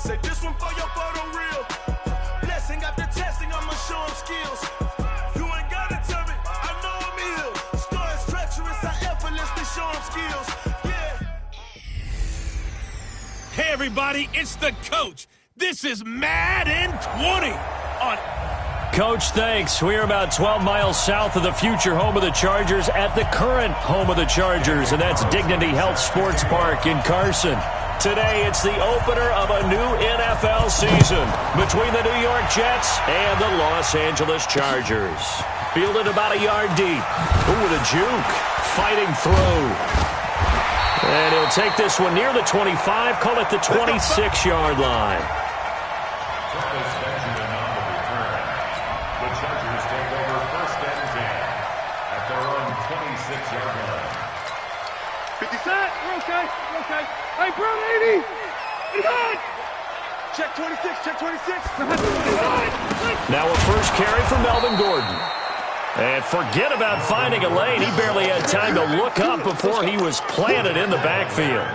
Say this one for your photo reel. Blessing after testing, I'ma show him skills. You ain't gotta tell me, I know I'm ill. Score is treacherous, I effortlessly show him skills. Yeah. Hey everybody, it's the coach. This is Madden 20 on Coach, thanks. We're about 12 miles south of the future home of the Chargers at the current home of the Chargers, and that's Dignity Health Sports Park in Carson. Today, it's the opener of a new NFL season between the New York Jets and the Los Angeles Chargers. Fielded about a yard deep. Ooh, with a juke. Fighting through. And he'll take this one near the 25, call it the 26-yard line. Hey, bro, 80! Check 26, check 26. Now a first carry for Melvin Gordon. And forget about finding a lane. He barely had time to look up before he was planted in the backfield.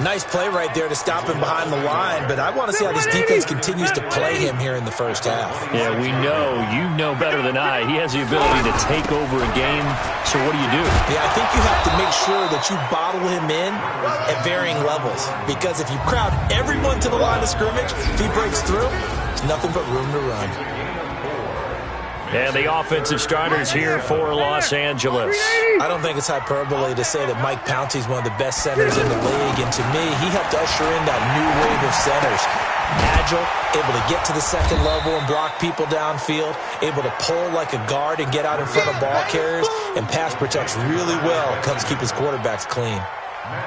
Nice play right there to stop him behind the line, but I want to see how this defense continues to play him here in the first half. Yeah, we know. You know better than I. He has the ability to take over a game. So what do you do? Yeah, I think you have to make sure that you bottle him in at varying levels, because if you crowd everyone to the line of scrimmage, if he breaks through, there's nothing but room to run. And the offensive starters here for Los Angeles. I don't think it's hyperbole to say that Mike Pouncey is one of the best centers in the league, and to me, he helped usher in that new wave of centers. Agile, able to get to the second level and block people downfield, able to pull like a guard and get out in front of ball carriers, and pass protects really well, comes keep his quarterbacks clean.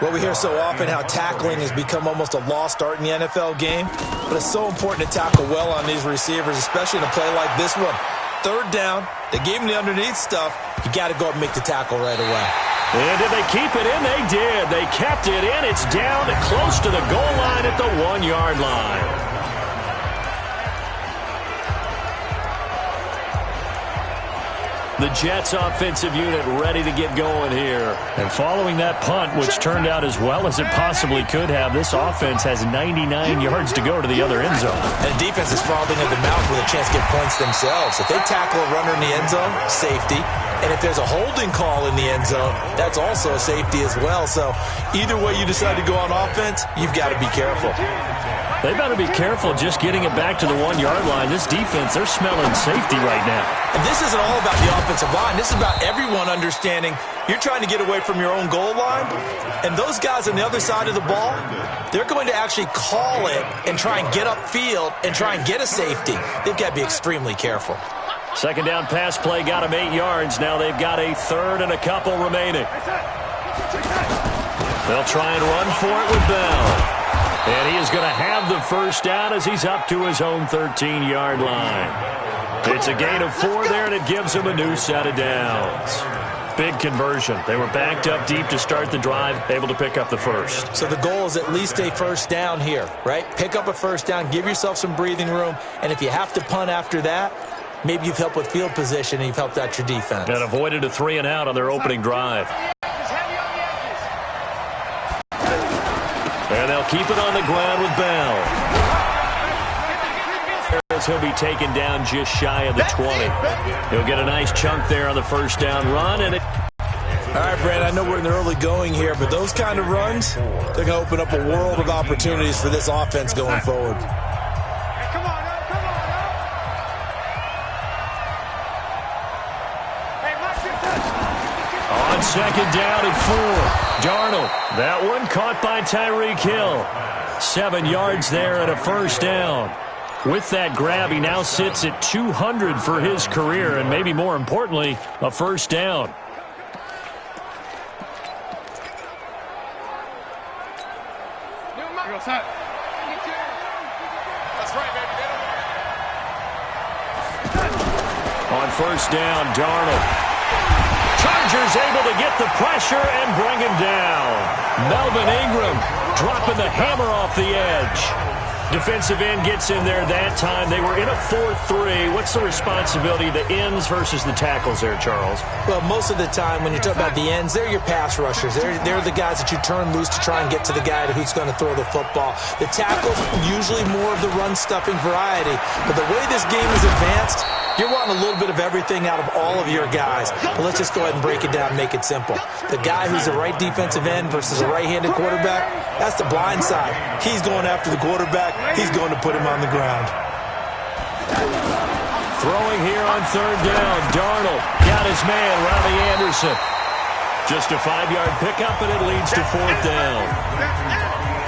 Well, we hear so often how tackling has become almost a lost art in the NFL game, but it's so important to tackle well on these receivers, especially in a play like this one. Third down, they gave him the underneath stuff. You got to go up and make the tackle right away. And did they keep it in? They did. They kept it in. It's down close to the goal line at the 1-yard line. The Jets offensive unit ready to get going here. And following that punt, which turned out as well as it possibly could have, this offense has 99 yards to go to the other end zone. And the defense is frothing at the mouth with a chance to get points themselves. If they tackle a runner in the end zone, safety. And if there's a holding call in the end zone, that's also a safety as well. So either way you decide to go on offense, you've got to be careful. They better be careful just getting it back to the 1-yard line. This defense, they're smelling safety right now. And this isn't all about the offensive line. This is about everyone understanding you're trying to get away from your own goal line. And those guys on the other side of the ball, they're going to actually call it and try and get upfield and try and get a safety. They've got to be extremely careful. Second down pass play got them 8 yards. Now they've got a third and a couple remaining. They'll try and run for it with Bell. And he is going to have the first down as he's up to his own 13-yard line. It's a gain of 4 there, and it gives him a new set of downs. Big conversion. They were backed up deep to start the drive, able to pick up the first. So the goal is at least a first down here, right? Pick up a first down, give yourself some breathing room, and if you have to punt after that, maybe you've helped with field position and you've helped out your defense. And avoided a 3-and-out on their opening drive. And they'll keep it on the ground with Bell. He'll be taken down just shy of the 20. He'll get a nice chunk there on the first down run. And all right, Brad, I know we're in the early going here, but those kind of runs, they're going to open up a world of opportunities for this offense going forward. On second down and 4. Darnold, that one caught by Tyreek Hill. 7 yards there and a first down. With that grab, he now sits at 200 for his career, and maybe more importantly, a first down. On first down, Darnold. Chargers able to get the pressure and bring him down. Melvin Ingram dropping the hammer off the edge. Defensive end gets in there that time. They were in a 4-3. What's the responsibility of the ends versus the tackles there, Charles? Well, most of the time when you talk about the ends, they're your pass rushers. They're the guys that you turn loose to try and get to the guy who's going to throw the football. The tackles, usually more of the run-stuffing variety. But the way this game is advanced, you're wanting a little bit of everything out of all of your guys. But let's just go ahead and break it down and make it simple. The guy who's the right defensive end versus a right-handed quarterback, that's the blind side. He's going after the quarterback. He's going to put him on the ground. Throwing here on third down. Darnold got his man, Robbie Anderson. Just a 5-yard pickup, and it leads to fourth down.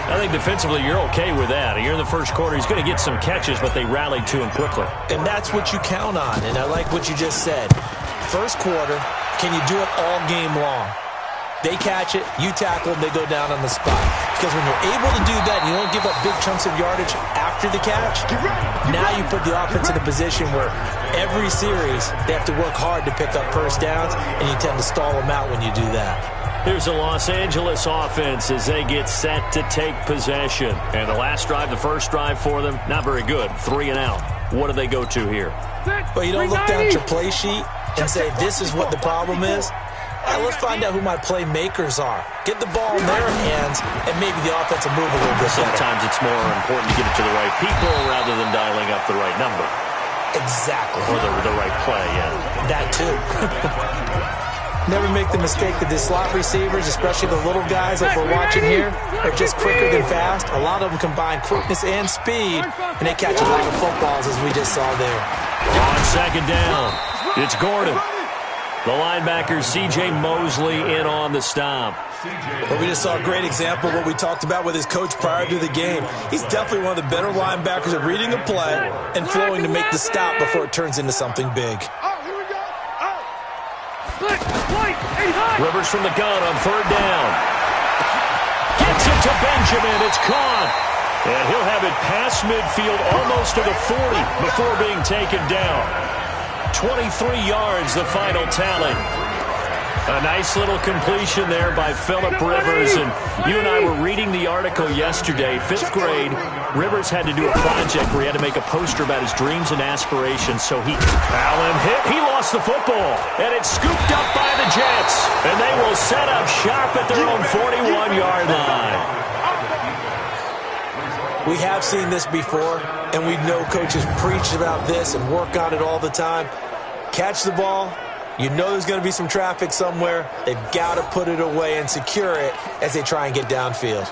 I think defensively you're okay with that. You're in the first quarter. He's going to get some catches, but they rallied to him quickly. And that's what you count on, and I like what you just said. First quarter, can you do it all game long? They catch it, you tackle them, they go down on the spot. Because when you're able to do that, you don't give up big chunks of yardage after the catch. Now you put the offense in a position where every series they have to work hard to pick up first downs, and you tend to stall them out when you do that. Here's the Los Angeles offense as they get set to take possession. And the last drive, the first drive for them, not very good. 3 and out. What do they go to here? Well, you don't look down at your play sheet and say, this is what the problem is. Let's find out who my playmakers are. Get the ball in their hands, and maybe the offense will move a little bit better. Sometimes it's more important to get it to the right people rather than dialing up the right number. Exactly. Or the right play, yeah. That too. Never make the mistake that the slot receivers, especially the little guys like we're watching here, are just quicker than fast. A lot of them combine quickness and speed, and they catch a lot of footballs, as we just saw there. On second down, it's Gordon. The linebacker, C.J. Mosley, in on the stop. Well, we just saw a great example of what we talked about with his coach prior to the game. He's definitely one of the better linebackers at reading a play and flowing to make the stop before it turns into something big. Rivers from the gun on third down. Gets it to Benjamin. It's caught. And he'll have it past midfield almost to the 40 before being taken down. 23 yards, the final tally. A nice little completion there by Phillip Rivers. And you and I were reading the article yesterday, 5th grade. Rivers had to do a project where he had to make a poster about his dreams and aspirations. So Allen hit. He lost the football. And it's scooped up by the Jets. And they will set up shop at their own 41-yard line. We have seen this before, and we know coaches preach about this and work on it all the time. Catch the ball. You know there's going to be some traffic somewhere. They've got to put it away and secure it as they try and get downfield.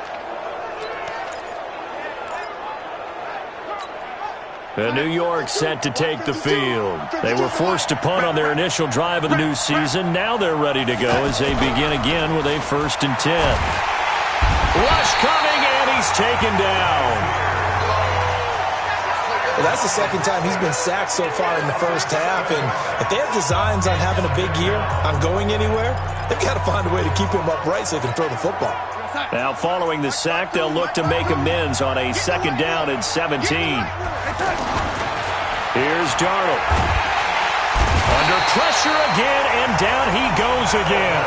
New York set to take the field. They were forced to punt on their initial drive of the new season. Now they're ready to go as they begin again with a 1st and 10. Rush coming, and he's taken down. Well, that's the second time he's been sacked so far in the first half, and if they have designs on having a big year, on going anywhere, they've got to find a way to keep him upright so they can throw the football. Now, following the sack, they'll look to make amends on a 2nd down and 17. Here's Darnold. Under pressure again, and down he goes again.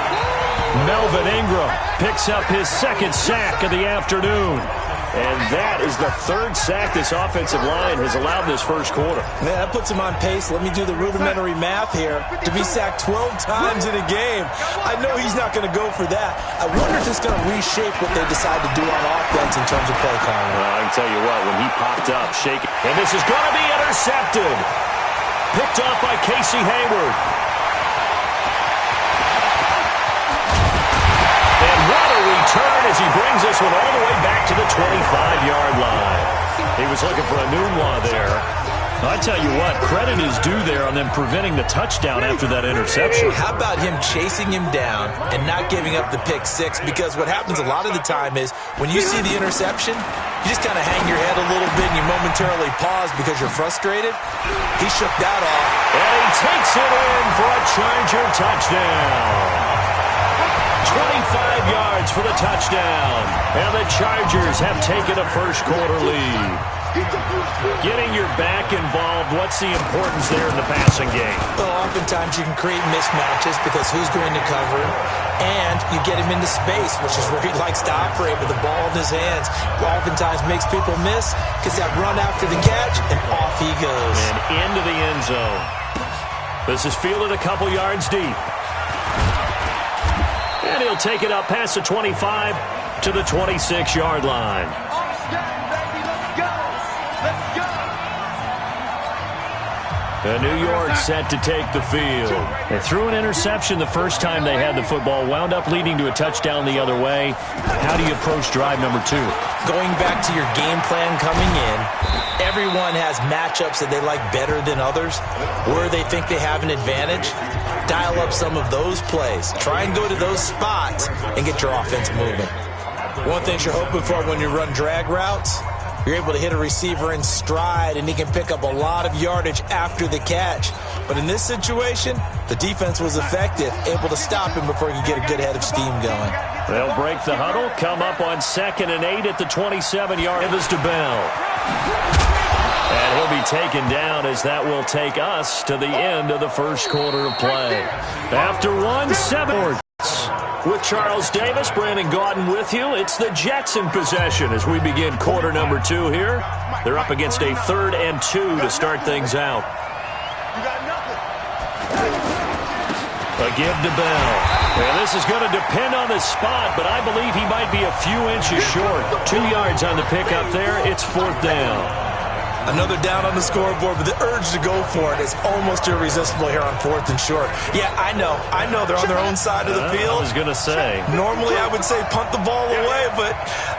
Melvin Ingram picks up his 2nd sack of the afternoon. And that is the 3rd sack this offensive line has allowed this first quarter. Man, that puts him on pace. Let me do the rudimentary math here. To be sacked 12 times in a game, I know he's not going to go for that. I wonder if it's going to reshape what they decide to do on offense in terms of play calling. Well, I can tell you what, when he popped up, shaking, and this is going to be intercepted. Picked off by Casey Hayward. Return as he brings this one all the way back to the 25-yard line. He was looking for a Nunwa there. I tell you what, credit is due there on them preventing the touchdown after that interception. How about him chasing him down and not giving up the pick six? Because what happens a lot of the time is when you see the interception, you just kind of hang your head a little bit and you momentarily pause because you're frustrated. He shook that off. And he takes it in for a Charger touchdown. 25 yards for the touchdown. And the Chargers have taken a first quarter lead. Getting your back involved, what's the importance there in the passing game? Well, oftentimes you can create mismatches because who's going to cover him, and you get him into space, which is where he likes to operate with the ball in his hands. Oftentimes makes people miss because that run after the catch, and off he goes. And into the end zone. This is fielded a couple yards deep. And he'll take it up past the 25 to the 26-yard line. And New York set to take the field. They threw an interception the first time they had the football, wound up leading to a touchdown the other way. How do you approach drive number 2? Going back to your game plan coming in, everyone has matchups that they like better than others, where they think they have an advantage. Dial up some of those plays. Try and go to those spots and get your offense moving. One thing you're hoping for when you run drag routes, you're able to hit a receiver in stride, and he can pick up a lot of yardage after the catch. But in this situation, the defense was effective, able to stop him before he could get a good head of steam going. They'll break the huddle, come up on 2nd and 8 at the 27-yard. It was DeBell. And he'll be taken down as that will take us to the end of the first quarter of play. After 1-7. With Charles Davis, Brandon Gaudin with you. It's the Jets in possession as we begin quarter number 2 here. They're up against a 3rd and 2 to start things out. A give to Bell. And this is going to depend on the spot, but I believe he might be a few inches short. 2 yards on the pickup there. It's 4th down. Another down on the scoreboard, but the urge to go for it is almost irresistible here on 4th and short. Yeah, I know they're on their own side of the field. I was going to say. Normally I would say punt the ball away, but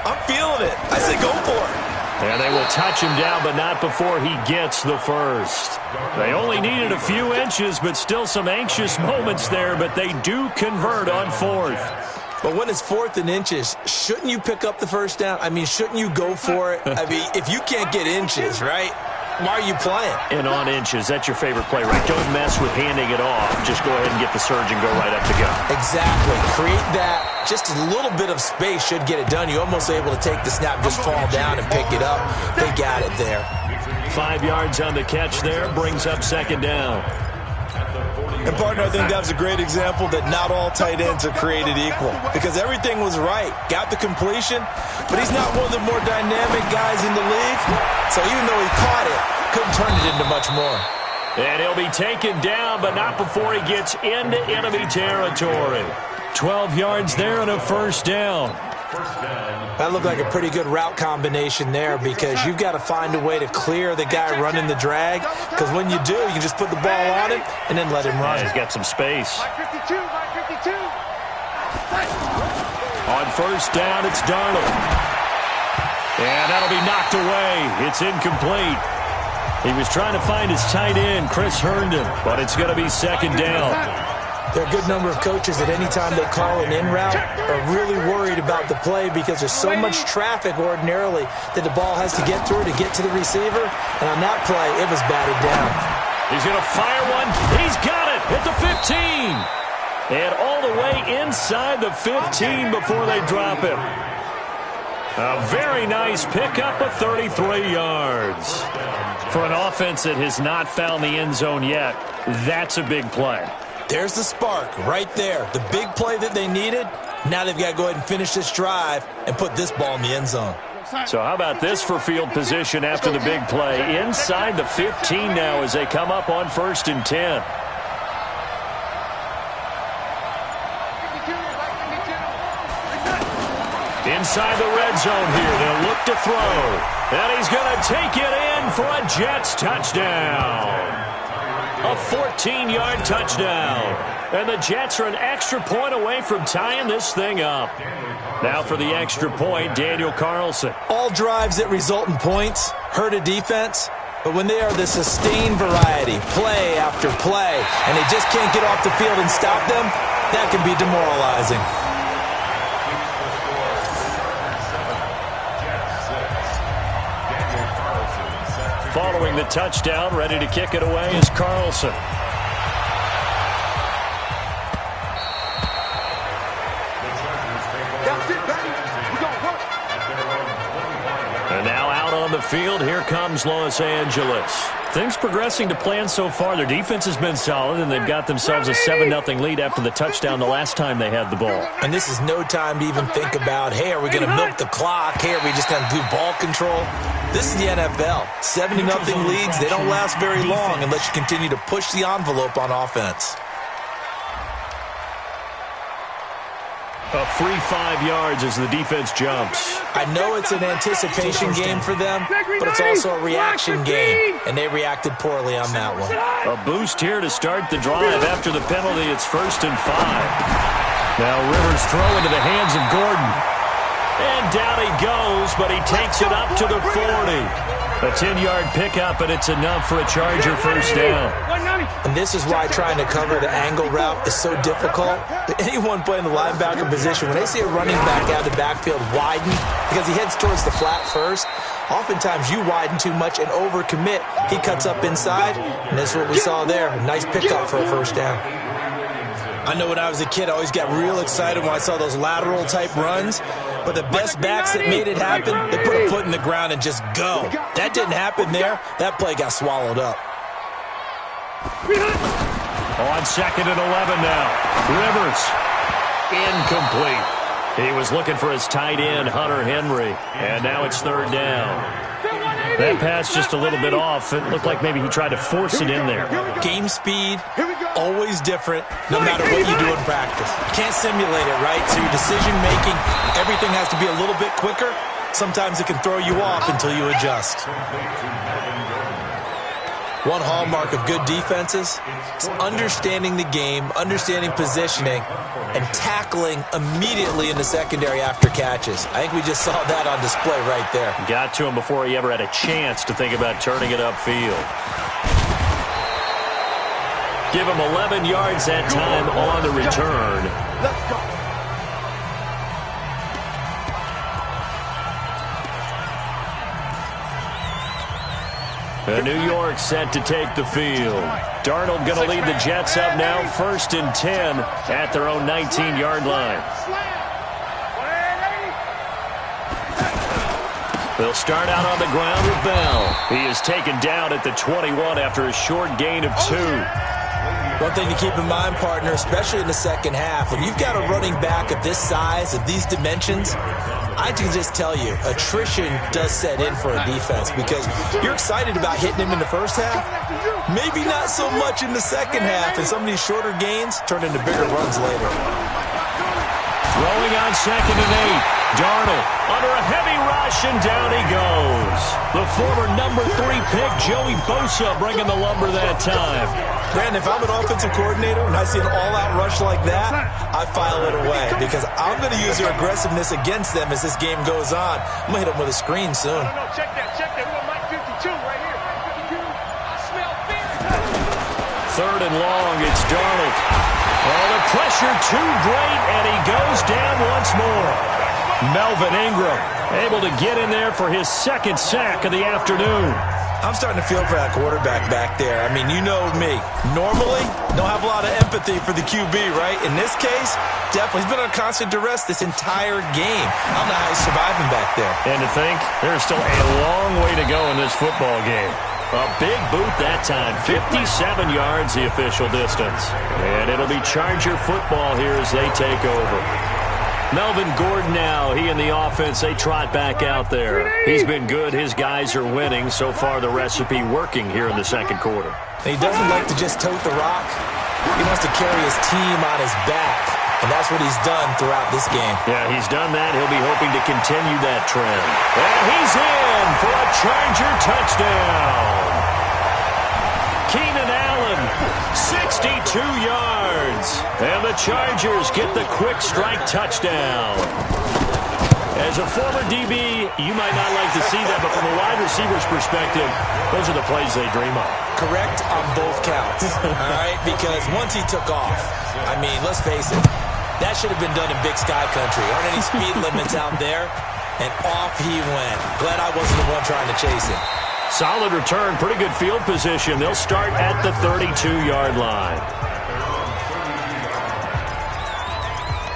I'm feeling it. I say go for it. And they will touch him down, but not before he gets the first. They only needed a few inches, but still some anxious moments there, but they do convert on 4th. But when it's 4th and inches, shouldn't you pick up the first down? I mean, shouldn't you go for it? I mean, if you can't get inches, right, why are you playing? And on inches, that's your favorite play, right? Don't mess with handing it off. Just go ahead and get the surge and go right up to go. Exactly. Create that. Just a little bit of space should get it done. You're almost able to take the snap, just fall down and pick it up. They got it there. 5 yards on the catch there. Brings up 2nd down. And, partner, I think that was a great example that not all tight ends are created equal because everything was right. Got the completion, but he's not one of the more dynamic guys in the league. So even though he caught it, couldn't turn it into much more. And he'll be taken down, but not before he gets into enemy territory. 12 yards there and a 1st down. That looked like a pretty good route combination there because you've got to find a way to clear the guy running the drag because when you do, you can just put the ball on him and then let him run. Yeah, he's got some space. On 1st down, it's Darnold. And that'll be knocked away. It's incomplete. He was trying to find his tight end, Chris Herndon, but it's going to be 2nd down. There are a good number of coaches that any time they call an in route are really worried about the play because there's so much traffic ordinarily that the ball has to get through to get to the receiver. And on that play, it was batted down. He's going to fire one. He's got it at the 15. And all the way inside the 15 before they drop him. A very nice pickup of 33 yards. For an offense that has not found the end zone yet, that's a big play. There's the spark right there. The big play that they needed. Now they've got to go ahead and finish this drive and put this ball in the end zone. So how about this for field position after the big play? Inside the 15 now as they come up on 1st and 10. Inside the red zone here. They'll look to throw. And he's going to take it in for a Jets touchdown. A 14-yard touchdown. And the Jets are an extra point away from tying this thing up. Now for the extra point, Daniel Carlson. All drives that result in points hurt a defense, but when they are the sustained variety, play after play, and they just can't get off the field and stop them, that can be demoralizing. Following the touchdown, ready to kick it away is Carlson. And now out on the field, here comes Los Angeles. Things progressing to plan so far. Their defense has been solid, and they've got themselves a 7-0 lead after the touchdown the last time they had the ball. And this is no time to even think about, hey, are we going to milk the clock? Hey, are we just going to do ball control? This is the NFL. 7-0 leads, they don't last very long unless you continue to push the envelope on offense. A free 5 yards as the defense jumps. I know it's an anticipation game for them, but it's also a reaction game, and they reacted poorly on that one. A boost here to start the drive. After the penalty, it's 1st and 5. Now Rivers throw into the hands of Gordon. And down he goes, but he takes it up to the 40. A 10-yard pickup, and it's enough for a Charger first down. And this is why trying to cover the angle route is so difficult. Anyone playing the linebacker position, when they see a running back out of the backfield widen, because he heads towards the flat first, oftentimes you widen too much and overcommit. He cuts up inside, and that's what we saw there. A nice pickup for a first down. I know when I was a kid, I always got real excited when I saw those lateral-type runs. But the best backs that made it happen, they put a foot in the ground and just go. That didn't happen there. That play got swallowed up. On 2nd and 11 now. Rivers. Incomplete. He was looking for his tight end, Hunter Henry. And now it's 3rd down. That pass just a little bit off. It looked like maybe he tried to force it in there. Game speed, always different, no matter what you do in practice. Can't simulate it, right? So your decision-making, everything has to be a little bit quicker. Sometimes it can throw you off until you adjust. One hallmark of good defenses is understanding the game, understanding positioning, and tackling immediately in the secondary after catches. I think we just saw that on display right there. Got to him before he ever had a chance to think about turning it upfield. Give him 11 yards that time on the return. Let's go. New York set to take the field. Darnold going to lead the Jets up now, 1st and 10 at their own 19-yard line. They'll start out on the ground with Bell. He is taken down at the 21 after a short gain of 2. One thing to keep in mind, partner, especially in the second half, when you've got a running back of this size, of these dimensions, I can just tell you, attrition does set in for a defense because you're excited about hitting him in the first half, maybe not so much in the second half, and some of these shorter gains turn into bigger runs later. Throwing on 2nd and 8. Darnold under a heavy rush, and down he goes. The former number 3 pick, Joey Bosa, bringing the lumber that time. Brandon, if I'm an offensive coordinator and I see an all-out rush like that, I file it away because I'm going to use their aggressiveness against them as this game goes on. I'm going to hit them with a screen soon. No, check that. We want Mike 52 right here. 52. I smell fear. 3rd and long, it's Darnold. Oh, the pressure too great, and he goes down once more. Melvin Ingram able to get in there for his 2nd sack of the afternoon. I'm starting to feel for that quarterback back there. I mean, you know me. Normally, don't have a lot of empathy for the QB, right? In this case, definitely. He's been on constant duress this entire game. I don't know how he's surviving back there. And to think, there's still a long way to go in this football game. A big boot that time. 57 yards, the official distance. And it'll be Charger football here as they take over. Melvin Gordon now, he and the offense, they trot back out there. He's been good. His guys are winning. So far, the recipe working here in the second quarter. He doesn't like to just tote the rock. He wants to carry his team on his back, and that's what he's done throughout this game. Yeah, he's done that. He'll be hoping to continue that trend. And he's in for a Charger touchdown. Keenan Allen, 62 yards. And the Chargers get the quick strike touchdown. As a former DB, you might not like to see that, but from a wide receiver's perspective, those are the plays they dream of. Correct on both counts, all right? Because once he took off, I mean, let's face it, that should have been done in Big Sky Country. Aren't any speed limits out there? And off he went. Glad I wasn't the one trying to chase him. Solid return, pretty good field position. They'll start at the 32-yard line.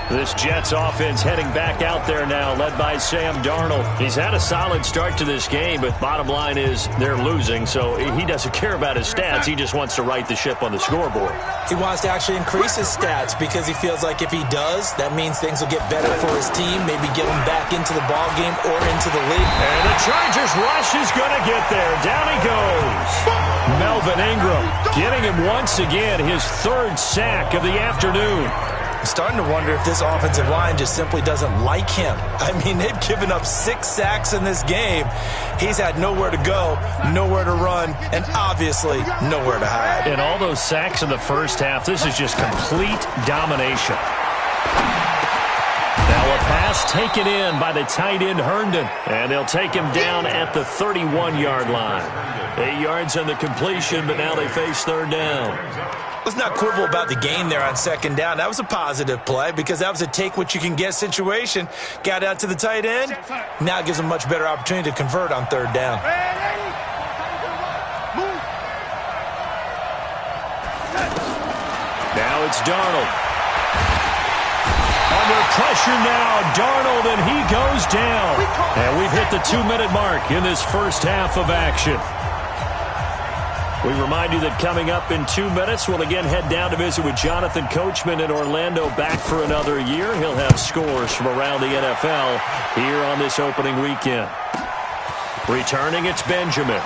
This Jets offense heading back out there now, led by Sam Darnold. He's had a solid start to this game, but bottom line is they're losing, so he doesn't care about his stats. He just wants to right the ship on the scoreboard. He wants to actually increase his stats because he feels like if he does, that means things will get better for his team, maybe get him back into the ball game or into the league. And the Chargers rush is going to get there. Down he goes. Melvin Ingram getting him once again, his third sack of the afternoon. I'm starting to wonder if this offensive line just simply doesn't like him. I mean, they've given up 6 sacks in this game. He's had nowhere to go, nowhere to run, and obviously nowhere to hide. And all those sacks in the first half, this is just complete domination. Now a pass taken in by the tight end Herndon, and they'll take him down at the 31-yard line. 8 yards on the completion, but now they face third down. Let's not quibble about the gain there on second down. That was a positive play because that was a take-what-you-can-get situation. Got out to the tight end. Now it gives them a much better opportunity to convert on third down. Now it's Darnold. Under pressure now, Darnold, and he goes down. And we've hit the 2-minute mark in this first half of action. We remind you that coming up in 2 minutes, we'll again head down to visit with Jonathan Coachman in Orlando, back for another year. He'll have scores from around the NFL here on this opening weekend. Returning, it's Benjamin.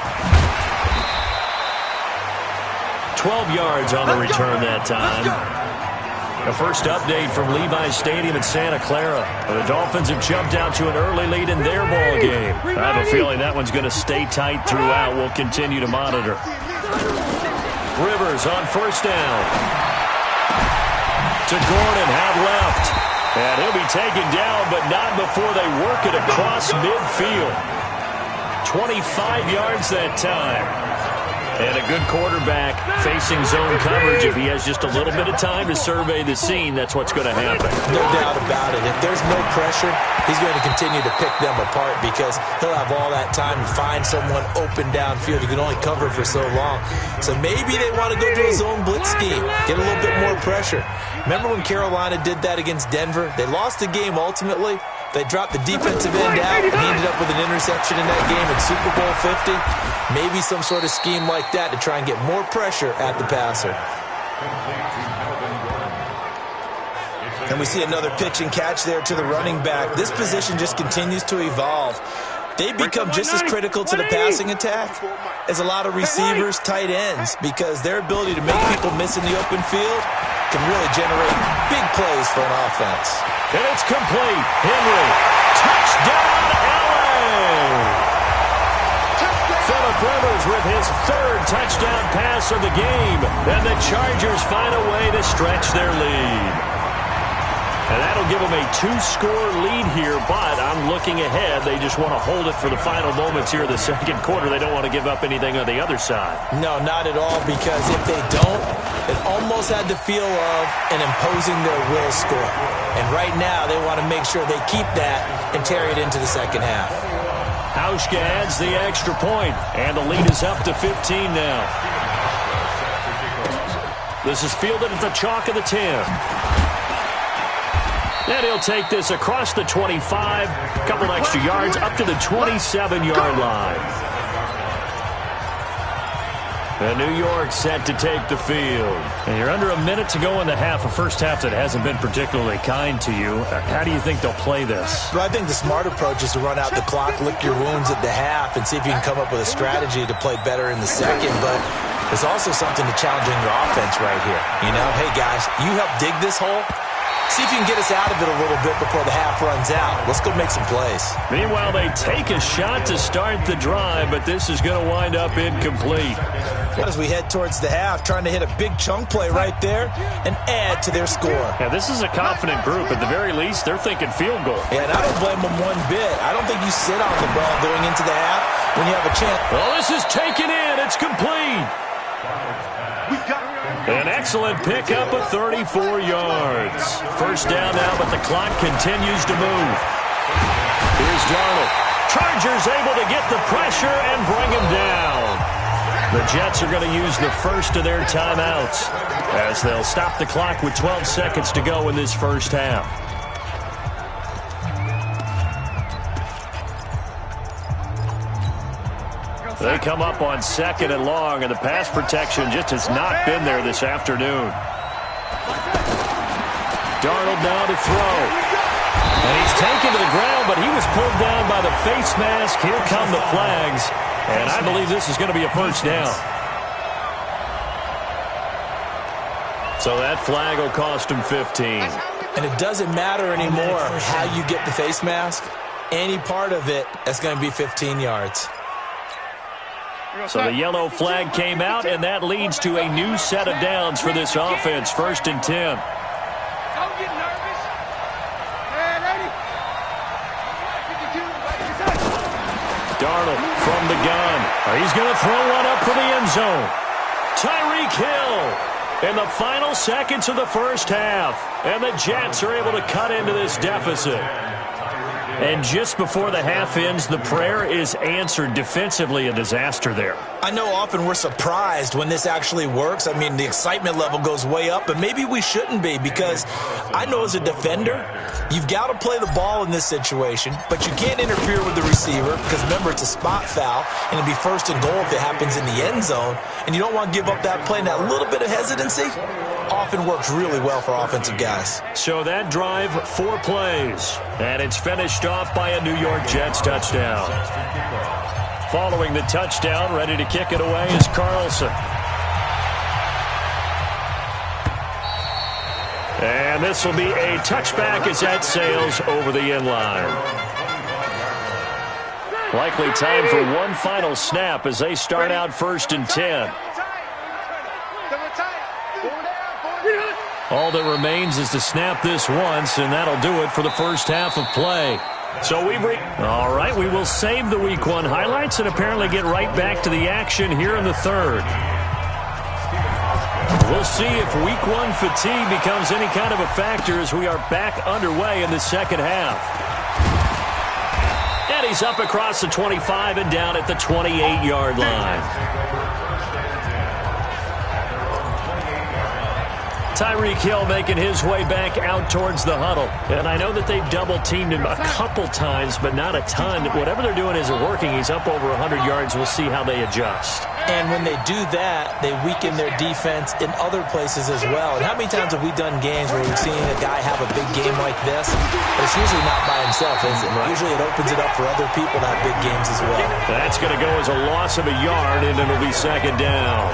12 yards on the return that time. The first update from Levi's Stadium in Santa Clara. The Dolphins have jumped out to an early lead in their ball game. I have a feeling that one's going to stay tight throughout. We'll continue to monitor. Rivers on first down. To Gordon, half left. And he'll be taken down, but not before they work it across midfield. 25 yards that time. And a good quarterback facing zone coverage. If he has just a little bit of time to survey the scene, that's what's going to happen. No doubt about it. If there's no pressure, he's going to continue to pick them apart because he'll have all that time to find someone open downfield. You can only cover for so long. So maybe they want to go to a zone blitz scheme, get a little bit more pressure. Remember when Carolina did that against Denver? They lost the game ultimately. They dropped the defensive end out, and he ended up with an interception in that game in Super Bowl 50. Maybe some sort of scheme like that to try and get more pressure at the passer. And we see another pitch and catch there to the running back. This position just continues to evolve. They become just as critical to the passing attack as a lot of receivers, tight ends, because their ability to make people miss in the open field can really generate big plays for an offense. And it's complete. Henry. Touchdown, LA! Phillip Rivers with his third touchdown pass of the game. And the Chargers find a way to stretch their lead. And that'll give them a 2-score lead here, but I'm looking ahead. They just want to hold it for the final moments here of the second quarter. They don't want to give up anything on the other side. No, not at all, because if they don't, it almost had the feel of an imposing their will score. And right now, they want to make sure they keep that and carry it into the second half. Hauschka adds the extra point, and the lead is up to 15 now. This is fielded at the chalk of the 10. And he'll take this across the 25, a couple extra yards, up to the 27-yard line. And New York set to take the field. And you're under a minute to go in the half, a first half that hasn't been particularly kind to you. How do you think they'll play this? Well, I think the smart approach is to run out the clock, lick your wounds at the half, and see if you can come up with a strategy to play better in the second. But there's also something to challenging your offense right here. You know, hey, guys, you help dig this hole. See if you can get us out of it a little bit before the half runs out. Let's go make some plays. Meanwhile, they take a shot to start the drive, but this is going to wind up incomplete. As we head towards the half, trying to hit a big chunk play right there and add to their score. Yeah, this is a confident group. At the very least, they're thinking field goal. Yeah, and I don't blame them one bit. I don't think you sit on the ball going into the half when you have a chance. Well, this is taken in. It's complete. An excellent pickup of 34 yards. First down now, but the clock continues to move. Here's Darnold. Chargers able to get the pressure and bring him down. The Jets are going to use the first of their timeouts as they'll stop the clock with 12 seconds to go in this first half. They come up on 2nd and long, and the pass protection just has not been there this afternoon. Darnold now to throw. And he's taken to the ground, but he was pulled down by the face mask. Here come the flags. And I believe this is going to be a first down. So that flag will cost him 15. And it doesn't matter anymore how you get the face mask. Any part of it, that's going to be 15 yards. So the yellow flag came out, and that leads to a new set of downs for this offense. 1st and 10. Don't get nervous. Man, ready? Darnold from the gun. He's going to throw one up for the end zone. Tyreek Hill in the final seconds of the first half. And the Jets are able to cut into this deficit. And just before the half ends, the prayer is answered. Defensively, a disaster there. I know often we're surprised when this actually works. I mean, the excitement level goes way up, but maybe we shouldn't be, because I know as a defender, you've got to play the ball in this situation, but you can't interfere with the receiver because, remember, it's a spot foul, and it'll be 1st and goal if it happens in the end zone, and you don't want to give up that play. And that little bit of hesitancy often works really well for offensive guys. So that drive, 4 plays, and it's finished off by a New York Jets touchdown. Following the touchdown, ready to kick it away is Carlson. And this will be a touchback as that sails over the end line. Likely time for one final snap as they start out 1st and 10. All that remains is to snap this once, and that'll do it for the first half of play. So all right, we will save the Week 1 highlights and apparently get right back to the action here in the 3rd. We'll see if Week 1 fatigue becomes any kind of a factor as we are back underway in the 2nd half. And he's up across the 25 and down at the 28-yard line. Tyreek Hill making his way back out towards the huddle. And I know that they've double-teamed him a couple times, but not a ton. Whatever they're doing isn't working. He's up over 100 yards. We'll see how they adjust. And when they do that, they weaken their defense in other places as well. And how many times have we done games where we've seen a guy have a big game like this? But it's usually not by himself, is it? Usually it opens it up for other people to have big games as well. That's going to go as a loss of a yard, and it'll be 2nd down.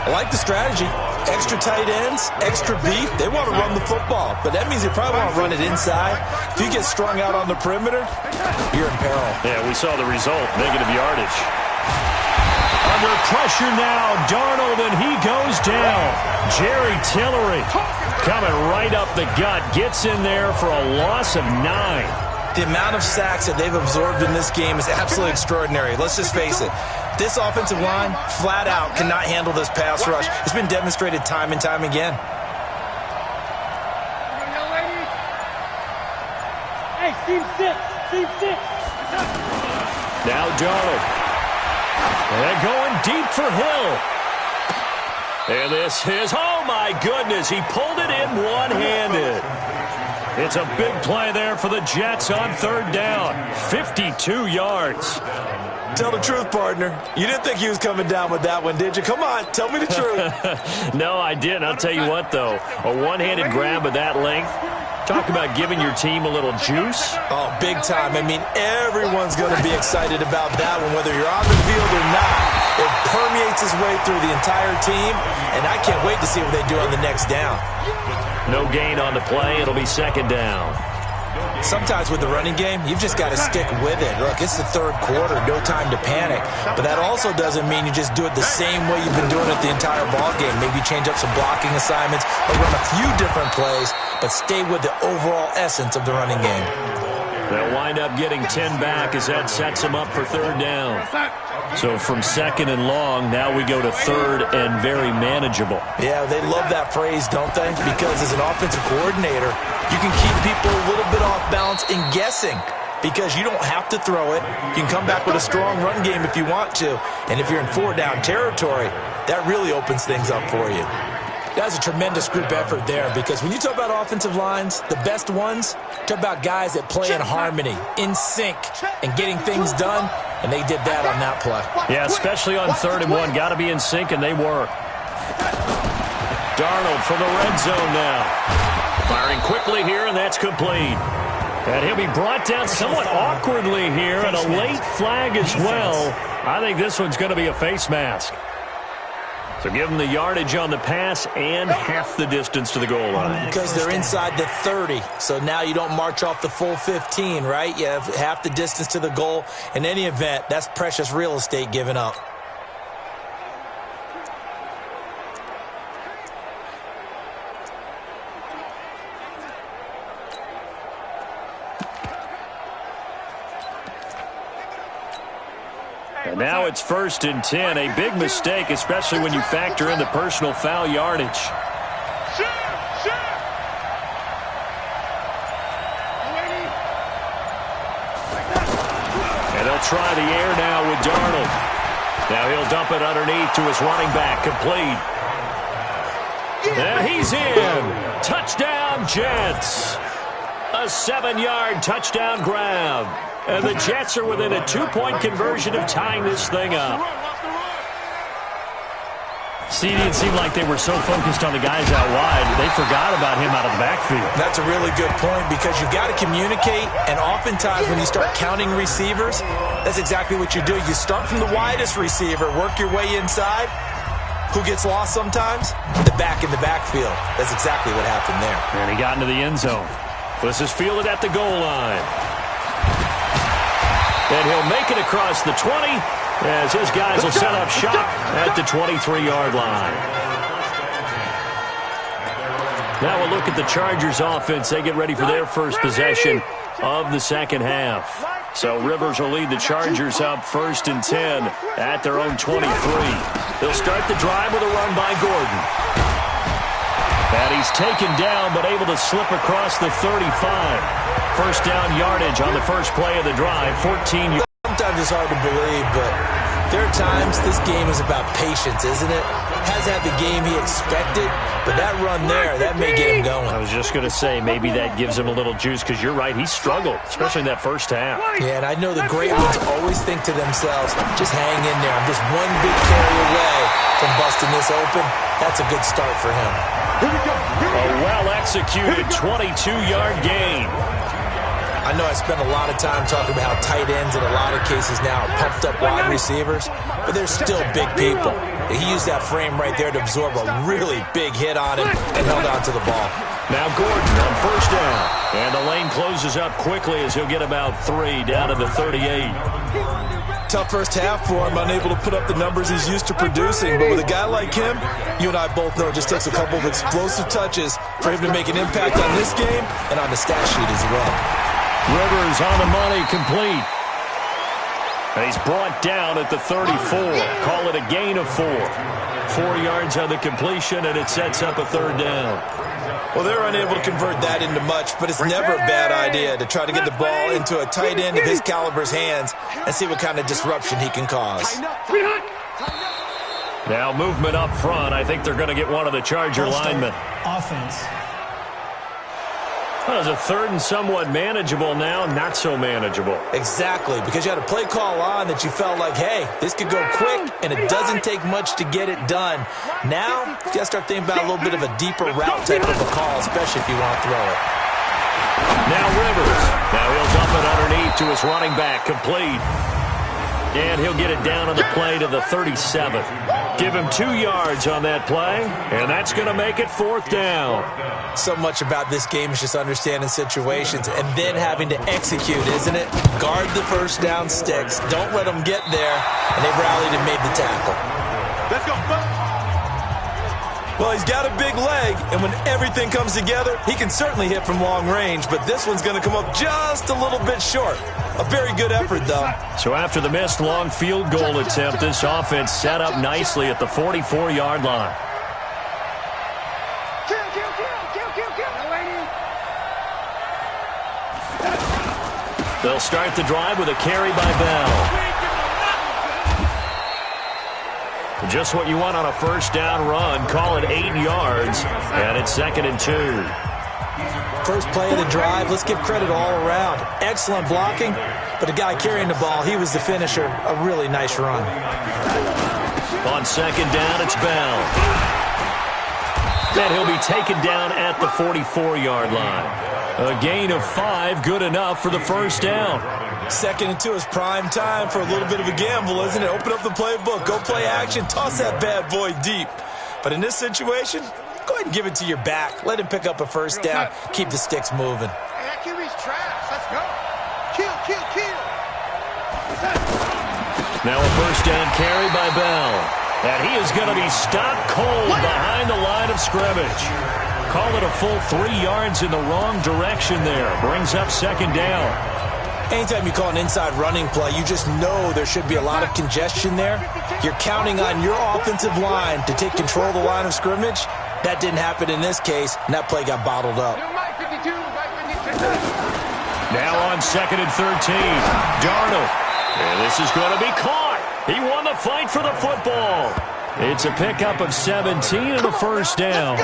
I like the strategy. Extra tight ends, extra beef. They want to run the football, but that means they probably want to run it inside. If you get strung out on the perimeter, you're in peril. Yeah, we saw the result, negative yardage. Under pressure now, Darnold, and he goes down. Jerry Tillery coming right up the gut, gets in there for a loss of 9. The amount of sacks that they've absorbed in this game is absolutely extraordinary. Let's just face it. This offensive line, flat out, cannot handle this pass rush. It's been demonstrated time and time again. Hey, team 6. Team 6. Now Darnold. And going deep for Hill. And this is, oh my goodness, he pulled it in one-handed. It's a big play there for the Jets on 3rd down. 52 yards. Tell the truth, partner. You didn't think he was coming down with that one, did you? Come on, tell me the truth. No, I didn't. I'll tell you what, though. A one-handed grab of that length. Talk about giving your team a little juice. Oh, big time. I mean, everyone's going to be excited about that one, whether you're on the field or not. It permeates its way through the entire team, and I can't wait to see what they do on the next down. No gain on the play. It'll be 2nd down. Sometimes with the running game, you've just got to stick with it. Look, it's the 3rd quarter, no time to panic. But that also doesn't mean you just do it the same way you've been doing it the entire ball game. Maybe change up some blocking assignments or run a few different plays, but stay with the overall essence of the running game. They'll wind up getting 10 back as that sets them up for 3rd down. So from 2nd and long, now we go to 3rd and very manageable. Yeah, they love that phrase, don't they? Because as an offensive coordinator, you can keep people a little bit off balance and guessing because you don't have to throw it. You can come back with a strong run game if you want to. And if you're in 4-down territory, that really opens things up for you. That's a tremendous group effort there because when you talk about offensive lines, the best ones, talk about guys that play in harmony, in sync, and getting things done. and they did that on that play. Yeah, especially on 3rd and 1. Got to be in sync, and they were. Darnold from the red zone now. Firing quickly here, and that's complete. And he'll be brought down somewhat awkwardly here, and a late flag as well. I think this one's going to be a face mask. So give them the yardage on the pass and half the distance to the goal line. Because they're inside the 30, so now you don't march off the full 15, right? You have half the distance to the goal. In any event, that's precious real estate given up. And now it's 1st and 10. A big mistake, especially when you factor in the personal foul yardage. And they'll try the air now with Darnold. Now he'll dump it underneath to his running back, complete. And he's in. Touchdown, Jets. A 7-yard touchdown grab. And the Jets are within a 2-point conversion of tying this thing up. See, it didn't seem like they were so focused on the guys out wide, they forgot about him out of the backfield. That's a really good point because you've got to communicate, and oftentimes when you start counting receivers, that's exactly what you do. You start from the widest receiver, work your way inside. Who gets lost sometimes? The back in the backfield. That's exactly what happened there. And he got into the end zone. This is fielded at the goal line. And he'll make it across the 20 as his guys will set up shop at the 23-yard line. Now we'll look at the Chargers offense. They get ready for their first possession of the second half. So Rivers will lead the Chargers up 1st and 10 at their own 23. They'll start the drive with a run by Gordon. And he's taken down but able to slip across the 35. First down yardage on the first play of the drive, 14 yards. Sometimes it's hard to believe, but there are times this game is about patience, isn't it? Hasn't had the game he expected, but that run there, that may get him going. I was just going to say, maybe that gives him a little juice, because you're right, he struggled, especially in that first half. Yeah, and I know the great ones always think to themselves, just hang in there. I'm just one big carry away from busting this open. That's a good start for him. A well-executed 22-yard gain. I know I spend a lot of time talking about how tight ends in a lot of cases now are pumped up wide receivers, but they're still big people. He used that frame right there to absorb a really big hit on him and held on to the ball. Now Gordon on first down. And the lane closes up quickly as he'll get about 3 down to the 38. Tough first half for him, unable to put up the numbers he's used to producing. But with a guy like him, you and I both know it just takes a couple of explosive touches for him to make an impact on this game and on the stat sheet as well. Rivers on the money, complete. And he's brought down at the 34. Call it a gain of 4. 4 yards on the completion, and it sets up a third down. Well, they're unable to convert that into much, but it's never a bad idea to try to get the ball into a tight end of his caliber's hands and see what kind of disruption he can cause. Now movement up front. I think they're going to get one of the Charger linemen. Offense. Well, it's a third and somewhat manageable now, not so manageable. Exactly, because you had a play call on that you felt like, hey, this could go quick, and it doesn't take much to get it done. Now, you got to start thinking about a little bit of a deeper route type of a call, especially if you want to throw it. Now Rivers. Now he'll dump it underneath to his running back, complete. And he'll get it down on the play to the 37. Give him 2 yards on that play, and that's going to make it 4th down. So much about this game is just understanding situations and then having to execute, isn't it? Guard the first down sticks. Don't let them get there, and they rallied and made the tackle. Let's go. Well, he's got a big leg, and when everything comes together, he can certainly hit from long range, but this one's going to come up just a little bit short. A very good effort, though. So after the missed long field goal attempt, this offense set up nicely at the 44-yard line. They'll start the drive with a carry by Bell. Just what you want on a first down run. Call it 8 yards, and it's 2nd and 2. First play of the drive, let's give credit all around. Excellent blocking, but But the guy carrying the ball, he was the finisher. A really nice run. On second down, it's Bell. And he'll be taken down at the 44-yard line. A gain of 5, good enough for the first down. 2nd and 2 is prime time for a little bit of a gamble, isn't it? Open up the playbook, go play action, toss that bad boy deep. But in this situation, go ahead and give it to your back. Let him pick up a first down. Keep the sticks moving. Hey, that QB's trash. Let's go. Kill, kill, kill. Now a first down carry by Bell. And he is going to be stopped cold behind the line of scrimmage. Call it a full 3 yards in the wrong direction there. Brings up second down. Anytime you call an inside running play, you just know there should be a lot of congestion there. You're counting on your offensive line to take control of the line of scrimmage. That didn't happen in this case, and that play got bottled up. Now on 2nd and 13, Darnold. And this is going to be caught. He won the fight for the football. It's a pickup of 17 and a first down.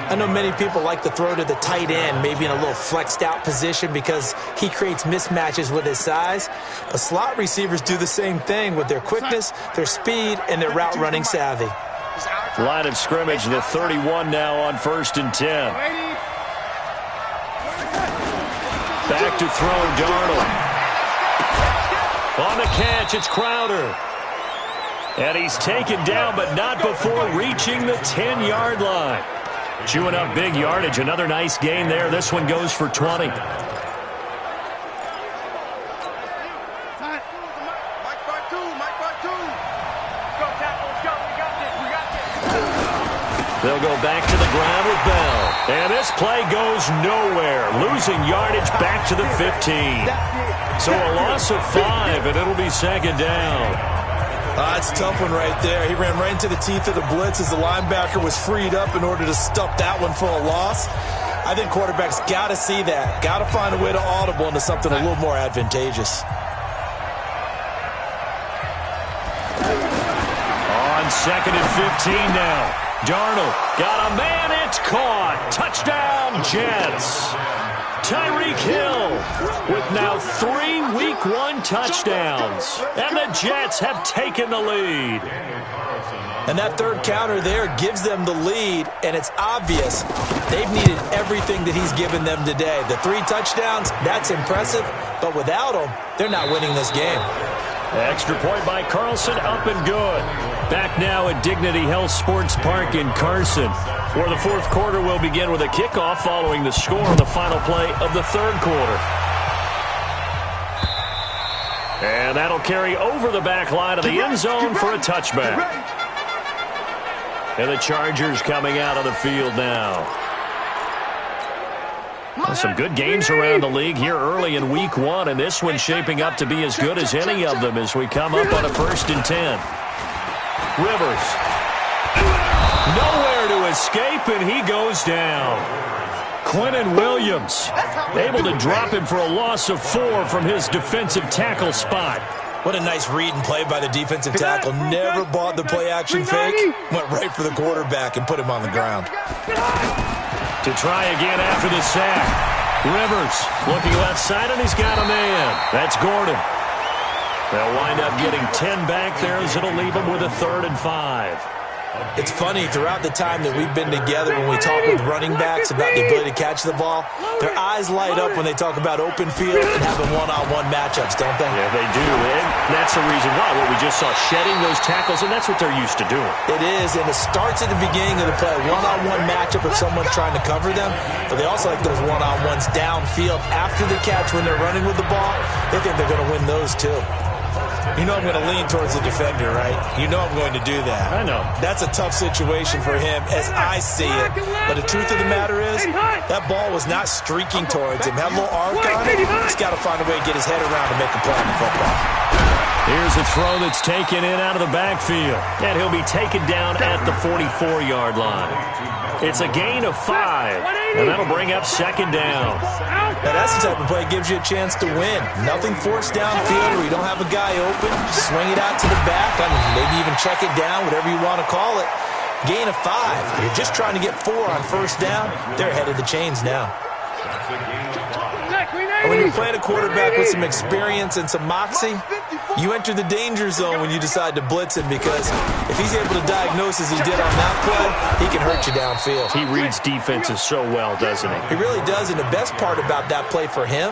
I know many people like to throw to the tight end, maybe in a little flexed out position because he creates mismatches with his size. But slot receivers do the same thing with their quickness, their speed, and their route running savvy. Line of scrimmage, the 31 now on 1st and 10. Back to throw, Darnold. On the catch, it's Crowder. And he's taken down, but not before reaching the 10-yard line. Chewing up big yardage. Another nice gain there. This one goes for 20. They'll go back to the ground with Bell. And this play goes nowhere. Losing yardage back to the 15. So a loss of 5, and it'll be second down. That's a tough one right there. He ran right into the teeth of the blitz as the linebacker was freed up in order to stuff that one for a loss. I think quarterbacks got to see that. Got to find a way to audible into something a little more advantageous. On 2nd and 15 now. Darnold got a man. It's caught. Touchdown, Jets. Tyreek Hill with now 3 Week 1 touchdowns. And the Jets have taken the lead. And that third counter there gives them the lead, and it's obvious they've needed everything that he's given them today. The 3 touchdowns, that's impressive, but without him, they're not winning this game. Extra point by Carlson, up and good. Back now at Dignity Health Sports Park in Carson, where the 4th quarter will begin with a kickoff following the score on the final play of the 3rd quarter. And that'll carry over the back line of the end zone for a touchback. And the Chargers coming out of the field now. Well, some good games around the league here early in Week 1, and this one's shaping up to be as good as any of them as we come up on a 1st and 10. Rivers. Nowhere to escape, and he goes down. Quinnen Williams able to drop him for a loss of 4 from his defensive tackle spot. What a nice read and play by the defensive tackle. Never bought the play-action fake. Went right for the quarterback and put him on the ground. To try again after the sack. Rivers looking left side, and he's got a man. That's Gordon. They'll wind up getting 10 back there as it'll leave them with a 3rd and 5. It's funny, throughout the time that we've been together, when we talk with running backs about the ability to catch the ball, their eyes light up when they talk about open field and having one-on-one matchups, don't they? Yeah, they do, and that's the reason why. What we just saw, shedding those tackles, and that's what they're used to doing. It is, and it starts at the beginning of the play, one-on-one matchup if someone's trying to cover them, but they also like those one-on-ones downfield after the catch when they're running with the ball. They think they're going to win those, too. You know I'm going to lean towards the defender, right? You know I'm going to do that. I know. That's a tough situation for him as I see it. But the truth of the matter is, that ball was not streaking towards him. Had a little arc on it. He's got to find a way to get his head around and make a play on the football. Here's a throw that's taken in out of the backfield. And he'll be taken down at the 44-yard line. It's a gain of 5, and that'll bring up second down. Now that's the type of play that gives you a chance to win. Nothing forced downfield where you don't have a guy open. Just swing it out to the back, maybe even check it down, whatever you want to call it. Gain of 5. You're just trying to get 4 on first down. They're ahead of the chains now. And when you're playing a quarterback with some experience and some moxie, you enter the danger zone when you decide to blitz him, because if he's able to diagnose as he did on that play, he can hurt you downfield. He reads defenses so well, doesn't he? He really does, and the best part about that play for him,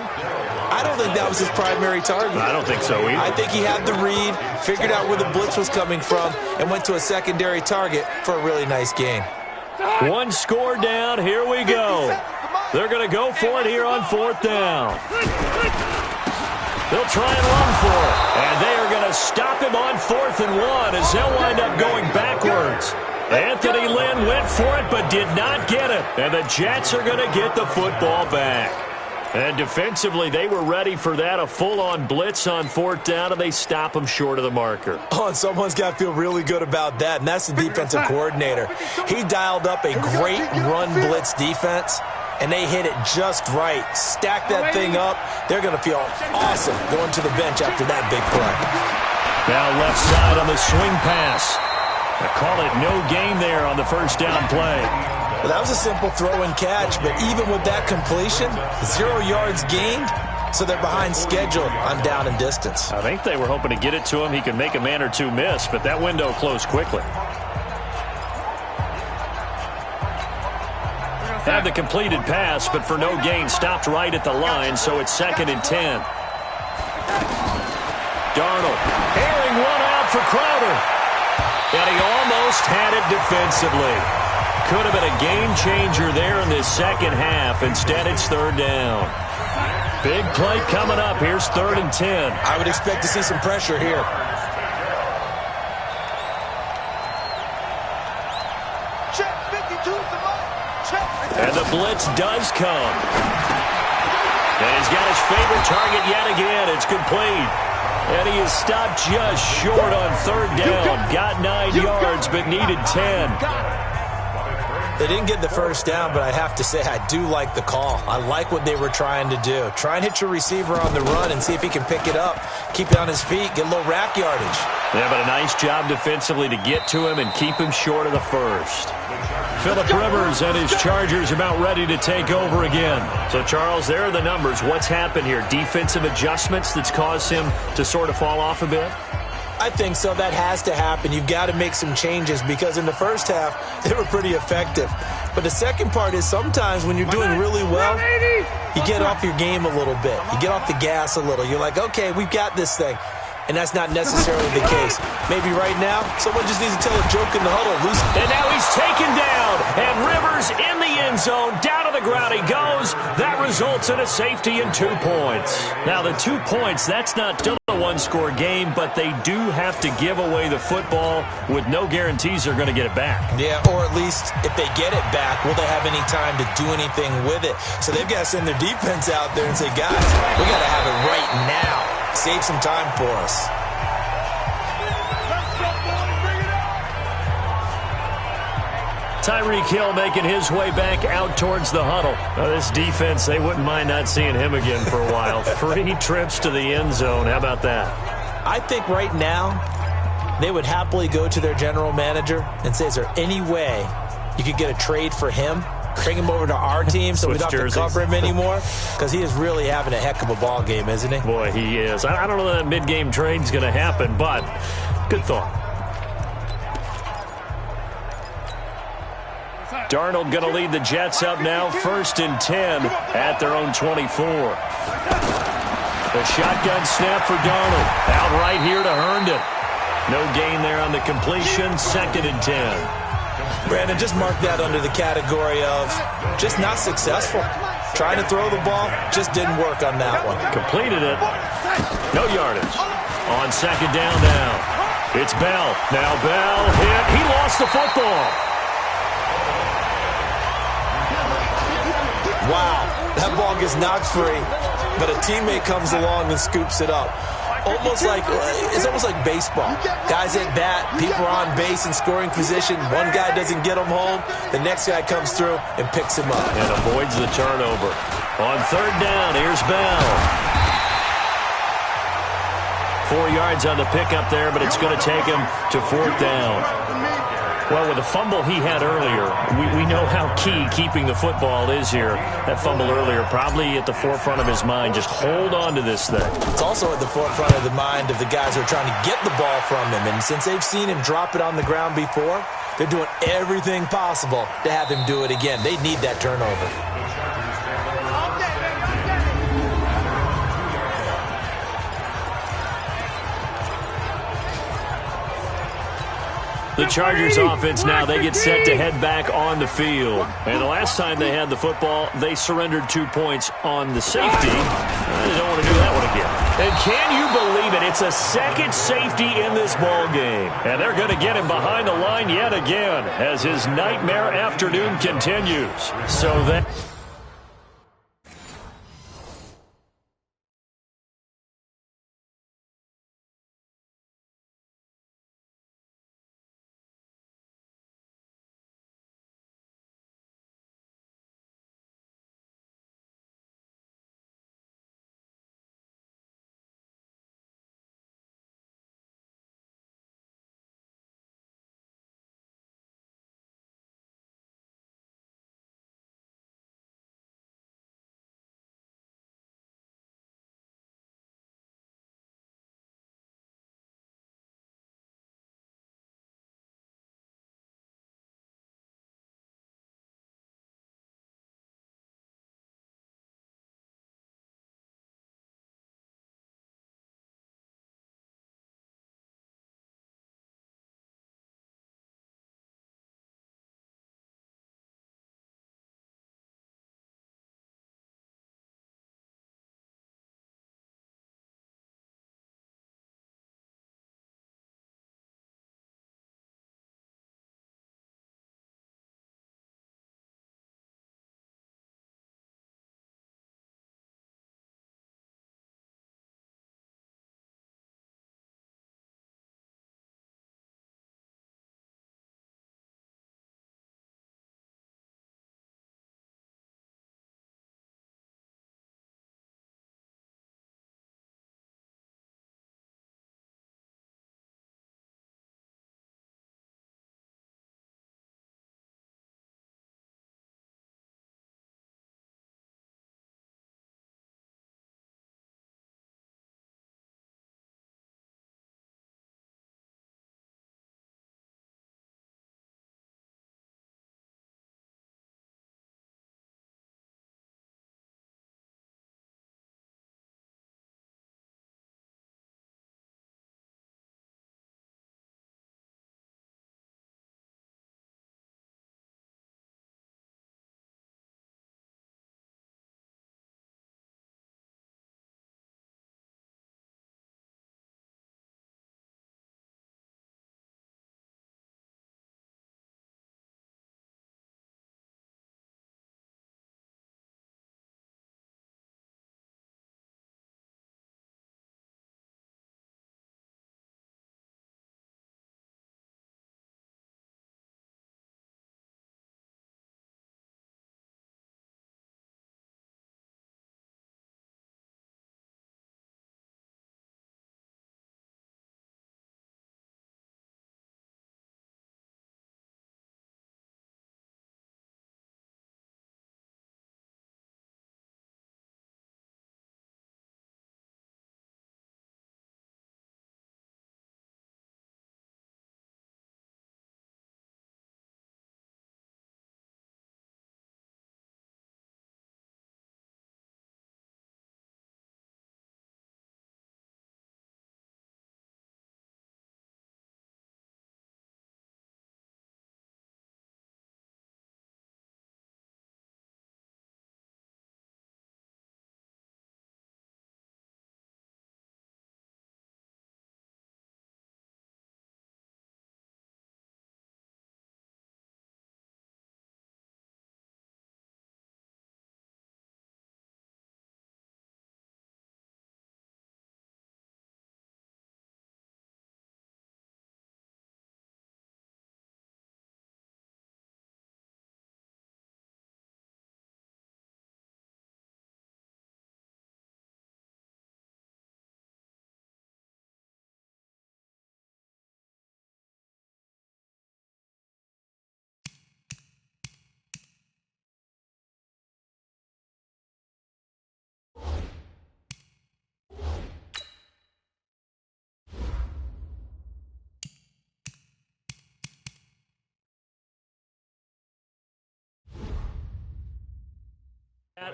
I don't think that was his primary target. I don't think so either. I think he had the read, figured out where the blitz was coming from, and went to a secondary target for a really nice gain. One score down. Here we go. They're going to go for it here on 4th down. They'll try and run for it. And they are going to stop him on 4th and 1 as they'll wind up going backwards. Anthony Lynn went for it but did not get it. And the Jets are going to get the football back. And defensively, they were ready for that, a full-on blitz on 4th down, and they stop him short of the marker. Oh, and someone's got to feel really good about that, and that's the defensive coordinator. He dialed up a great run blitz defense, and they hit it just right. Stack that thing up. They're going to feel awesome going to the bench after that big play. Now left side on the swing pass. I call it no gain there on the first down play. Well, that was a simple throw and catch, but even with that completion, 0 yards gained, so they're behind schedule on down and distance. I think they were hoping to get it to him. He could make a man or two miss, but that window closed quickly. Had the completed pass, but for no gain, stopped right at the line, so it's 2nd and 10. Darnold, airing one out for Crowder. And he almost had it defensively. Could have been a game changer there in this second half. Instead, it's 3rd down. Big play coming up. Here's 3rd and 10. I would expect to see some pressure here. Check 52 to check. And the blitz does come. And he's got his favorite target yet again. It's complete. And he is stopped just short on 3rd down. Got 9 yards, but needed 10. They didn't get the first down, but I have to say I do like the call. I like what they were trying to do. Try and hit your receiver on the run and see if he can pick it up, keep it on his feet, get a little rack yardage. Yeah, but a nice job defensively to get to him and keep him short of the first. Phillip Rivers and his Chargers about ready to take over again. So, Charles, there are the numbers. What's happened here? Defensive adjustments that's caused him to sort of fall off a bit? I think so. That has to happen. You've got to make some changes because in the first half, they were pretty effective. But the second part is sometimes when you're doing really well, you get off your game a little bit. You get off the gas a little. You're like, okay, we've got this thing. And that's not necessarily the case. Maybe right now, someone just needs to tell a joke in the huddle. And now he's taken down. And Rivers in the end zone. Down to the ground he goes. That results in a safety and 2 points. Now, the 2 points, that's not still a one-score game, but they do have to give away the football with no guarantees they're going to get it back. Yeah, or at least if they get it back, will they have any time to do anything with it? So they've got to send their defense out there and say, guys, we got to have it right now. Save some time for us. Tyreek Hill making his way back out towards the huddle. This defense, they wouldn't mind not seeing him again for a while. 3 trips to the end zone. How about that? I think right now they would happily go to their general manager and say, is there any way you could get a trade for him? Bring him over to our team so we don't have to cover him anymore? Because he is really having a heck of a ball game, isn't he? Boy, he is. I don't know that mid-game trade's going to happen, but good thought. Darnold going to lead the Jets up now, 1st and 10 at their own 24. The shotgun snap for Darnold. Out right here to Herndon. No gain there on the completion, 2nd and 10. Brandon, just mark that under the category of just not successful. Trying to throw the ball, just didn't work on that one. Completed it. No yardage. On 2nd down now. It's Bell. Now Bell hit. He lost the football. Wow, that ball gets knocked free, but a teammate comes along and scoops it up. It's almost like baseball. Guys at bat, people are on base in scoring position. One guy doesn't get him home. The next guy comes through and picks him up. And avoids the turnover. On 3rd down, here's Bell. 4 yards on the pickup there, but it's going to take him to 4th down. Well, with the fumble he had earlier, we know how key keeping the football is here. That fumble earlier probably at the forefront of his mind. Just hold on to this thing. It's also at the forefront of the mind of the guys who are trying to get the ball from him. And since they've seen him drop it on the ground before, they're doing everything possible to have him do it again. They need that turnover. The Chargers offense now, they get set to head back on the field. And the last time they had the football, they surrendered 2 points on the safety. They don't want to do that one again. And can you believe it? It's a second safety in this ball game. And they're going to get him behind the line yet again as his nightmare afternoon continues. So that...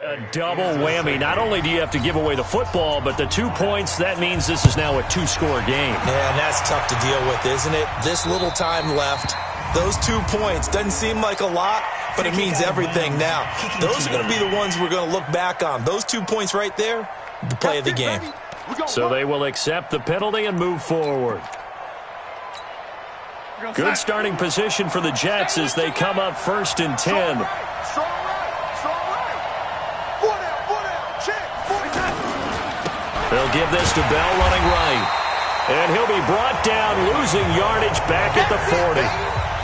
A double whammy. Not only do you have to give away the football, but the 2 points, that means this is now a 2-score game. Yeah, and that's tough to deal with, isn't it? This little time left, those 2 points, doesn't seem like a lot, but it means everything now. Those are going to be the ones we're going to look back on. Those 2 points right there, the play of the game. So they will accept the penalty and move forward. Good starting position for the Jets as they come up 1st and 10. They'll give this to Bell running right. And he'll be brought down, losing yardage back at the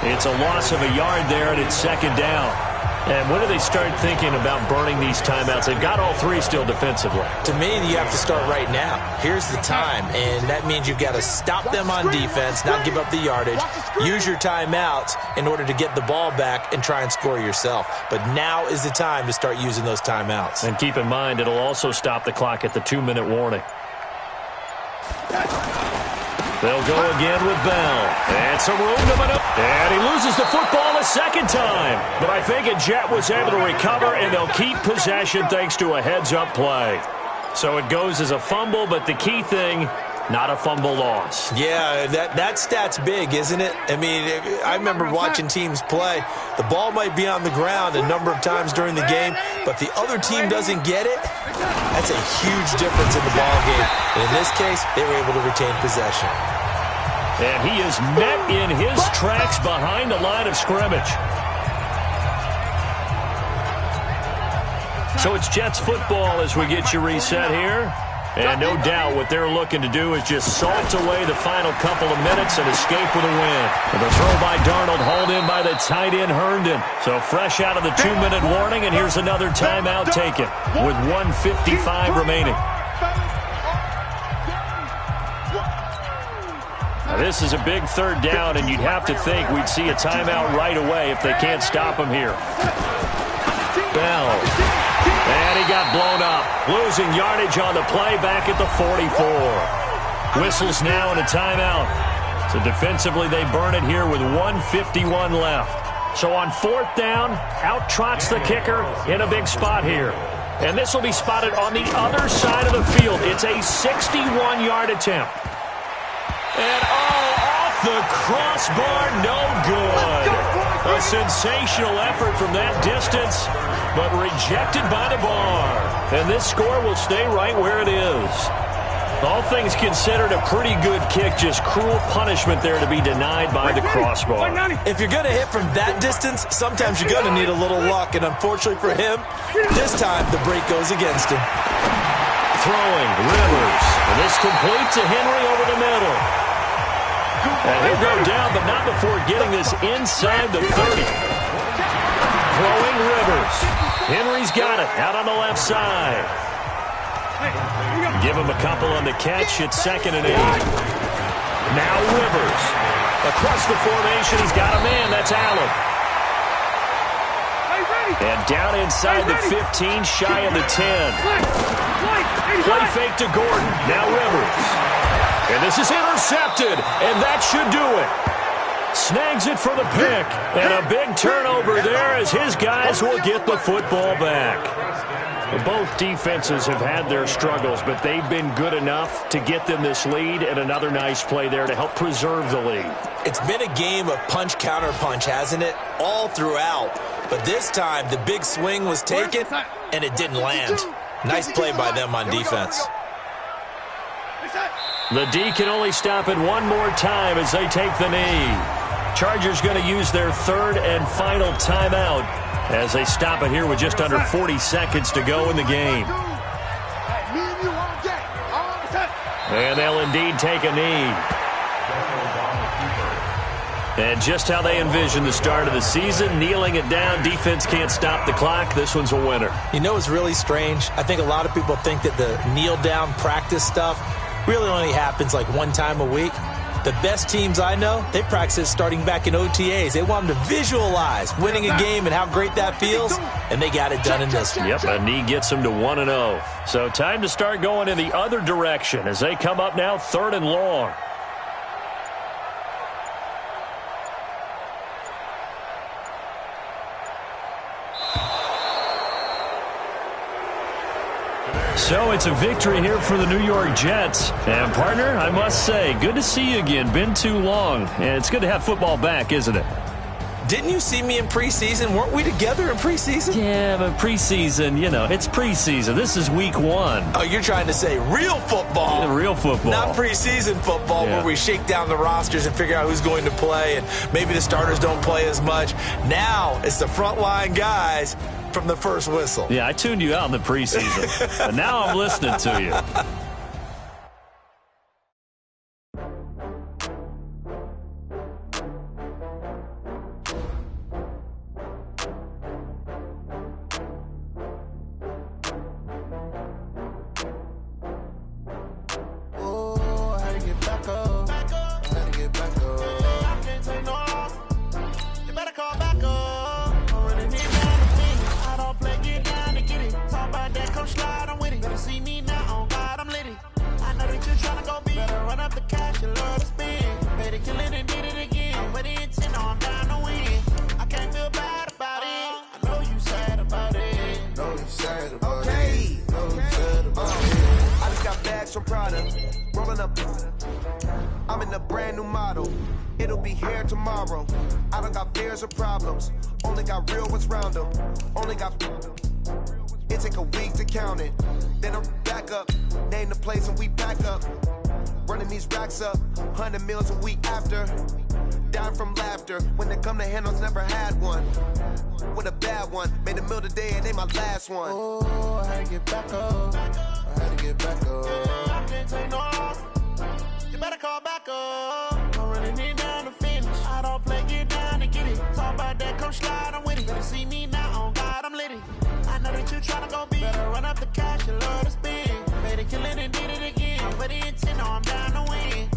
40. It's a loss of a yard there, and it's 2nd down. And when do they start thinking about burning these timeouts? They've got all 3 still defensively. To me, you have to start right now. Here's the time, and that means you've got to stop them on defense, not give up the yardage, use your timeouts in order to get the ball back and try and score yourself. But now is the time to start using those timeouts. And keep in mind, it'll also stop the clock at the 2-minute warning. They'll go again with Bell. And some room to maneuver. And he loses the football a 2nd time. But I think a Jet was able to recover, and they'll keep possession thanks to a heads-up play. So it goes as a fumble, but the key thing, not a fumble loss. Yeah, that stat's big, isn't it? I mean, I remember watching teams play. The ball might be on the ground a number of times during the game, but the other team doesn't get it. That's a huge difference in the ball game. And in this case, they were able to retain possession. And he is met in his tracks behind the line of scrimmage. So it's Jets football as we get you reset here. And no doubt what they're looking to do is just salt away the final couple of minutes and escape with a win. The throw by Darnold, hauled in by the tight end Herndon. So fresh out of the 2-minute warning, and here's another timeout taken with 1:55 remaining. Now this is a big 3rd down, and you'd have to think we'd see a timeout right away if they can't stop him here. Bell. And he got blown up. Losing yardage on the play back at the 44. Whistles now and a timeout. So defensively they burn it here with 1:51 left. So on 4th down, out trots the kicker in a big spot here. And this will be spotted on the other side of the field. It's a 61-yard attempt. And off the crossbar, no good. A sensational effort from that distance, but rejected by the bar. And this score will stay right where it is. All things considered, a pretty good kick, just cruel punishment there to be denied by the crossbar. If you're going to hit from that distance, sometimes you're going to need a little luck, and unfortunately for him, this time the break goes against him. Throwing, Rivers. And this complete to Henry over the middle. And he'll go down, but not before getting this inside the 30. Throwing Rivers. Henry's got it out on the left side. Give him a couple on the catch. It's 2nd and 8. Now Rivers. Across the formation, he's got a man. That's Allen. And down inside the 15, shy of the 10. Play fake to Gordon. Now Rivers. And this is intercepted, and that should do it. Snags it for the pick, and a big turnover there as his guys will get the football back. Both defenses have had their struggles, but they've been good enough to get them this lead, and another nice play there to help preserve the lead. It's been a game of punch-counter-punch, hasn't it? All throughout. But this time, the big swing was taken, and it didn't land. Nice play by them on defense. The D can only stop it one more time as they take the knee. Chargers going to use their 3rd and final timeout as they stop it here with just under 40 seconds to go in the game. And they'll indeed take a knee. And just how they envision the start of the season, kneeling it down, defense can't stop the clock. This one's a winner. You know what's really strange? I think a lot of people think that the kneel-down practice stuff really only happens like one time a week. The best teams I know, they practice it starting back in OTAs. They want them to visualize winning a game and how great that feels, and they got it done in this one. Yep, a knee gets them to 1-0. So time to start going in the other direction as they come up now 3rd and long. So it's a victory here for the New York Jets. And, partner, I must say, good to see you again. Been too long. And it's good to have football back, isn't it? Didn't you see me in preseason? Weren't we together in preseason? Yeah, but preseason, it's preseason. This is week 1. Oh, you're trying to say real football. Yeah, real football. Not preseason football where we shake down the rosters and figure out who's going to play, and maybe the starters don't play as much. Now it's the frontline guys from the first whistle. Yeah, I tuned you out in the preseason. But now I'm listening to you. From Prada, rolling up. I'm in a brand new model. It'll be here tomorrow. I don't got fears or problems. Only got real ones round them. Only got. It take a week to count it. Then I'm back up. Name the place and we pack up. Running these racks up. 100 meals a week after. Down from laughter. When they come to handles, never had one. With a bad one. Made a meal today and they my last one. Oh, I had to get back up. I had to get back up. I can't take no off. You better call back up. I'm running it down to finish. I don't play, get down to get it. Talk about that, come slide, I'm with it. Better see me now, on God, I'm litty. I know that you tryna go big. Better run up the cash, you love to spend. Better kill it and did it again. But the intent, no, I'm down to win.